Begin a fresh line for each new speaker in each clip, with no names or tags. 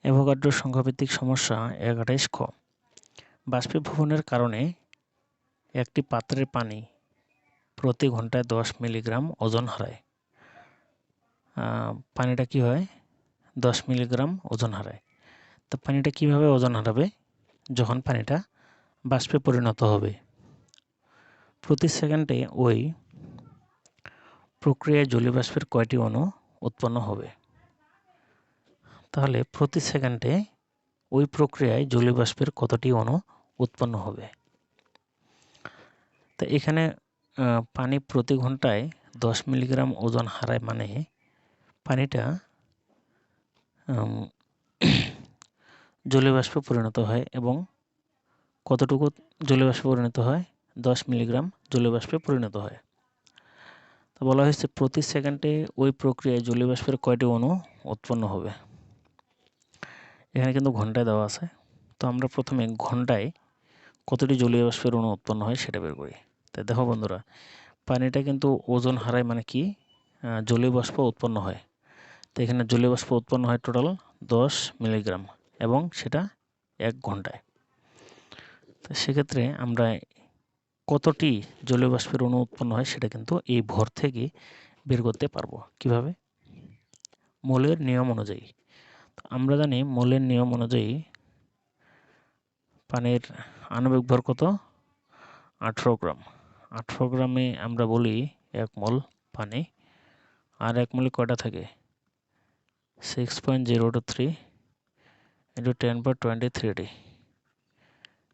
Avogadro সংখ্যাভিত্তিক সমস্যা ১২ খ। বাষ্পীভবনের কারণে একটি পাত্রের পানি প্রতি ঘন্টায় 10 মিলিগ্রাম ওজন হারায়। পানিটা কি হয়? 10 মিলিগ্রাম ওজন হারায়। তো পানিটা কিভাবে ওজন হারাবে? যখন পানিটা বাষ্পে পরিণত হবে। প্রতি সেকেন্ডে ওই প্রক্রিয়ায় জলীয় বাষ্পের কয়টি অণু উৎপন্ন হবে? তাহলে প্রতি সেকেন্ডে ওই প্রক্রিয়ায় জলীয় বাষ্পের কতটি অণু উৎপন্ন হবে? তো এখানে পানি প্রতি ঘন্টায় 10 মিলিগ্রাম ওজন হারায়, মানে পানিটা জলীয় বাষ্পে পরিণত হয়। এবং কতটুকু জলীয় বাষ্পে পরিণত হয়? 10 মিলিগ্রাম জলীয় বাষ্পে পরিণত হয়। তো বলা হয়েছে প্রতি সেকেন্ডে ওই প্রক্রিয়ায় জলীয় বাষ্পের কয়টি অণু উৎপন্ন হবে। এখানে কিন্তু ঘন্টায় দেওয়া আছে। তো আমরা প্রথমে ঘন্টায় কতটি জলীয় বাষ্পের অণু উৎপন্ন হয় সেটা বের করি। তাই দেখো বন্ধুরা, পানিটা কিন্তু ওজন হারায়, মানে কি জলীয় বাষ্প উৎপন্ন হয়। তো এখানে জলীয় বাষ্প উৎপন্ন হয় টোটাল 10 মিলিগ্রাম, এবং সেটা 1 ঘন্টায়। তো সেক্ষেত্রে আমরা কতটি জলীয় বাষ্পের অণু উৎপন্ন হয় সেটা কিন্তু এই ভর থেকে বের করতে পারবো। কিভাবে? মোলের নিয়ম অনুযায়ী। আমরা জানি মোলের নিয়ম অনুযায়ী পানির আণবিক ভর কত? 18 গ্রাম। 18 গ্রামে আমরা বলি 1 মোল পানি। আর 1 মোলে কয়টা থাকে? 6.023 × 10^23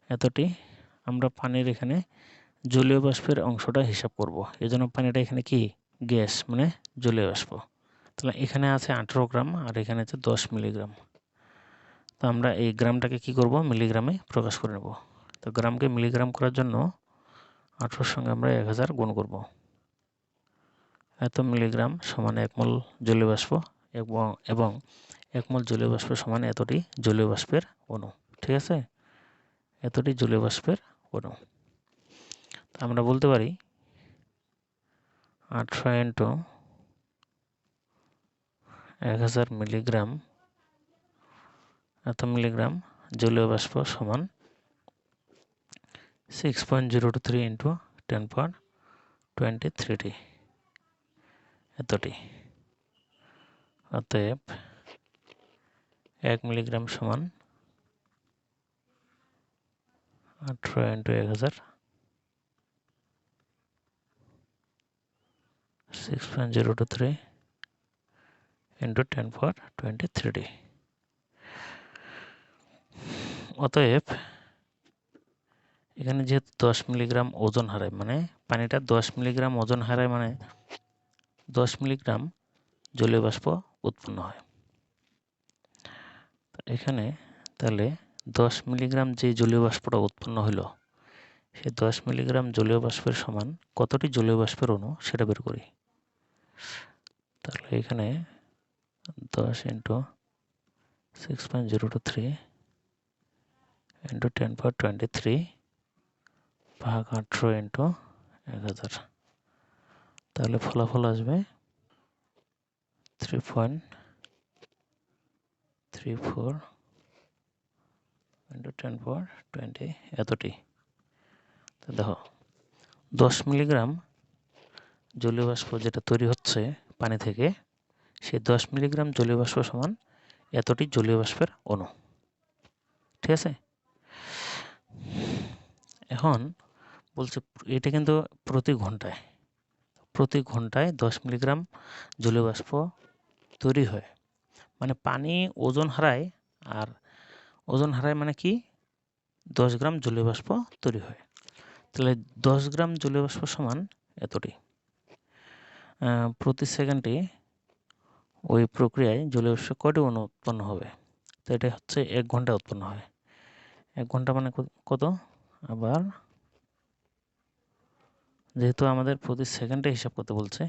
এতটি আমরা পানির এখানে জলীয় বাষ্পের অংশটা হিসাব করব। এজন্য পানিটা এখানে কি গ্যাস, মানে জলীয় বাষ্প। তাহলে এখানে আছে 18 গ্রাম আর এখানে আছে 10 মিলিগ্রাম। তো আমরা এই গ্রামটাকে কি করব? মিলিগ্রামে প্রকাশ করে নেব। তো গ্রামকে মিলিগ্রাম করার জন্য 18 সঙ্গে আমরা 1000 গুণ করব। এত মিলিগ্রাম সমান 1 মোল জলীয় বাষ্প, এবং 1 মোল জলীয় বাষ্প সমান এতটি জলীয় বাষ্পের অণু। ঠিক আছে? এতটি জলীয় বাষ্পের অণু। আমরা বলতে পারি 18 × 1000 মিলিগ্রাম, এত মিলিগ্রাম জলীয় বাষ্প সমান 6.023 × 10^23 এতটি। অতএব 1 মিলিগ্রাম সমান 18 × 1000, 6.023 × 10^23। অতএব এখানে যেহেতু 10 মিলিগ্রাম ওজন হারায়, মানে পানিটা 10 মিলিগ্রাম ওজন হারায়, মানে 10 মিলিগ্রাম জলীয় বাষ্প উৎপন্ন হয়। এখানে তাহলে 10 মিলিগ্রাম যে জলীয় বাষ্পটা উৎপন্ন হলো, সেই 10 মিলিগ্রাম জলীয় বাষ্পের সমান কতটি জলীয় বাষ্পের অণু সেটা বের করি। তাহলে এখানে 10 × 6.023 × 10^23 ভাগ 18 × 1000। তাহলে ফলাফল আসবে 3.34 × 10^20 এতটি। তো দেখো 10 মিলিগ্রাম জলীয় বাষ্প যেটা তৈরি হচ্ছে পানি থেকে, সেই 10 মিলিগ্রাম জলীয় বাষ্প সমান এতটি জলীয় বাষ্পের অণু। ঠিক আছে? এখন বলছে এটা কিন্তু প্রতি ঘন্টায় 10 মিলিগ্রাম জলীয় বাষ্প তৈরি হয়। মানে পানি ওজন হারায়, আর ওজন হারায় মানে কি 10 গ্রাম জলীয় বাষ্প তৈরি হয়। তাহলে 10 গ্রাম জলীয় বাষ্প সমান এতটি। প্রতি সেকেন্ডে ওই প্রক্রিয়ায় জলীয় বাষ্প কয়টি অণু উৎপন্ন হবে? তো এটা হচ্ছে 1 ঘন্টায় উৎপন্ন হয়। 1 ঘন্টা মানে কত? আবার যেহেতু আমাদের প্রতি সেকেন্ডে হিসাব করতে বলছে,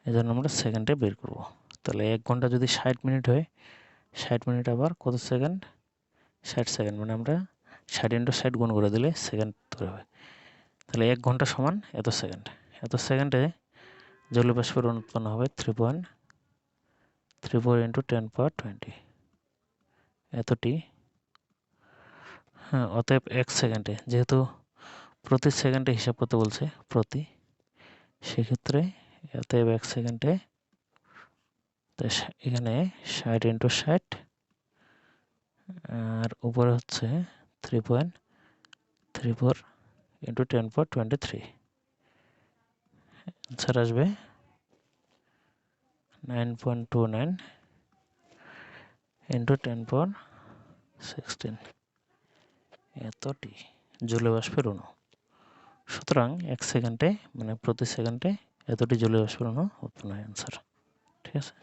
এজন্য আমরা সেকেন্ডে বের করব। তাহলে 1 ঘন্টা যদি 60 মিনিট হয়, 60 মিনিট আবার কত সেকেন্ড? 60 সেকেন্ড। মানে আমরা 60 × 60 গুণ করে দিলে সেকেন্ড ধরে হবে। তাহলে 1 ঘন্টা সমান এত সেকেন্ড। এত সেকেন্ডে জলীয় বাষ্পের অণু উৎপন্ন হবে 3.34 × 10^20। এতটি। হ্যাঁ, অতএব 1 সেকেন্ডে, যেহেতু প্রতি সেকেন্ডে হিসাব করতে বলছে প্রতি, সেক্ষেত্রে অতএব 1 সেকেন্ডে এখানে 60 × 60 আর উপরে হচ্ছে 3.34 × 10⁻23। অ্যান্সার আসবে 9.29 × 10⁻16, এতটি জলীয় বাষ্পের অণু। সুতরাং 1 সেকেন্ডে মানে প্রতি সেকেন্ডে এতটি জলীয় বাষ্পের অণু উৎপন্ন হয়। অ্যান্সার, ঠিক আছে।